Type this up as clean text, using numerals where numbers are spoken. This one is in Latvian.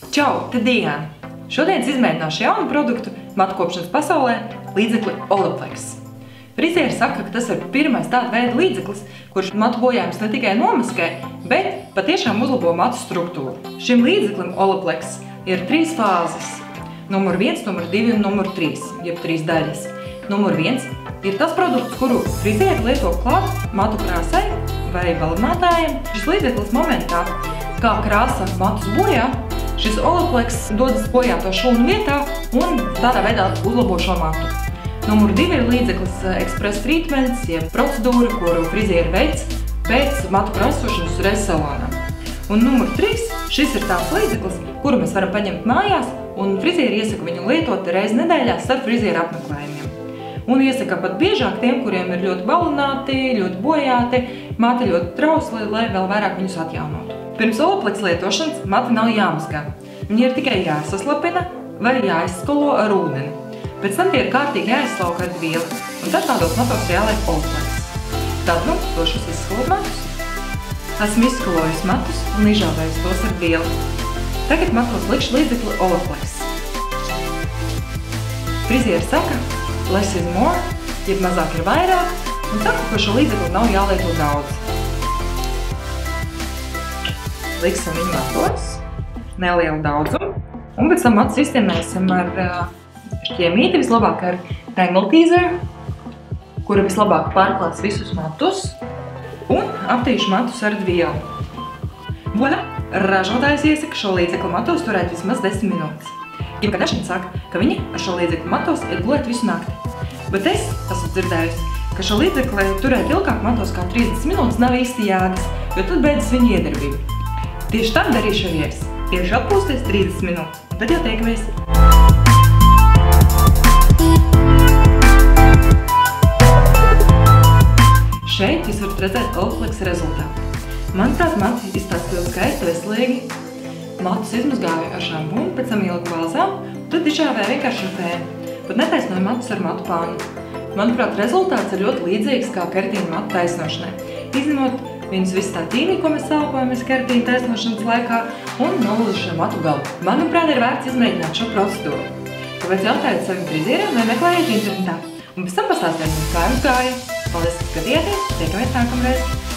Čau, te Diana! Šodien izmēģināšu jaunu produktu matu kopšanas pasaulē – līdzekli Olaplex. Frizieri saka, ka tas ir pirmais tāda veida līdzeklis, kurš matu bojājums ne tikai nomaskē, bet patiešām uzlabo matu struktūru. Šim līdzeklim Olaplex ir 3 fāzes – numur 1, numur 2 un numur 3, jeb 3 daļas. Numur 1 ir tas produkts, kuru frizieri lieto klāt matu krāsai vai balinātājiem. Šis līdzeklis momentā, kā krāsa matus bojā, šis Olaplex dodas bojā to šūnu vietā un tādā veidā uzlabo šo matu. Numur 2 ir līdzeklis Express Treatments, jeb procedūra, kuru frizieri veic pēc matu krāsošanas uzreiz salonā. Un numur 3, šis ir tāds līdzeklis, kuru mēs varam paņemt mājās, un frizieri iesaka viņu lietot reizi nedēļā starp frizieru apmeklējumiem. Un iesaka pat biežāk tiem, kuriem ir ļoti balināti, ļoti bojāti, mati ļoti trausli, lai vēl vairāk viņus atjaunotu. Pirms Olaplex lietošanas mati nav jāmazgā. Viņi ir tikai jāsaslapina vai jāizskalo ar ūdeni. Pēc tam tie ir kārtīgi jāizslauka ar vieli, un tad tādos matos jāliek Olaplex. Tad došos izskalot matus. Esmu izskalojis matus un izžāvējis tos ar vieli. Tagad matos likšu līdzekli Olaplex. Frizieri saka, less is more, jeb mazāk ir vairāk, un saka, ka šo līdzekli nav jālieto daudz. Liksim viņu matos, nelielu daudzumu, un pēc tam matus iztiemēsim ar ķēmīti, vislabāk ar Tangle Teaser, kura vislabāk pārklās visus matus, un aptīšu matus ar vielu. Voilà! Ražotājs iesaka šo līdzekli matos turēt vismaz 10 minūtes. Kim Kardashian saka, ka viņi ar šo līdzekli matos ir gulēt visu nakti. Bet es esmu dzirdējusi, ka šo līdzekli turēt ilgāk matos kā 30 minūtes nav īsti jēgas, jo tad beidzas viņa iedarbība. Tieši tā darīšu arī es. Iešu atpūsties 30 minūtes, un tad jau tiekamies. Šeit jūs varat redzēt Olaplex rezultātu. Manuprāt, mati izstāsta ļoti skaisti, veselīgi. Matus izmazgāju ar šampūnu, pēc tam ieliku bāzā, un tad izžāvēju vienkārši ar tēmu. Pat netaisnoju matus ar matu pānu. Manuprāt, rezultāts ir ļoti līdzīgs kā keratīna matu taisnošanai. Izņemot viņus visu tā tīnī, ko mēs salpojamies keratīna taisnošanas laikā, un nolūžu šo matu galu. Manuprāt, ir vērts izmēģināt šo procedūru. Tāpēc jautājiet saviem frizieriem vai meklējiet internetā. Un pēc tam pastāstiet mums, kā jums gāja. Paldies, ka skatījāties! Tiekamies nākamreiz!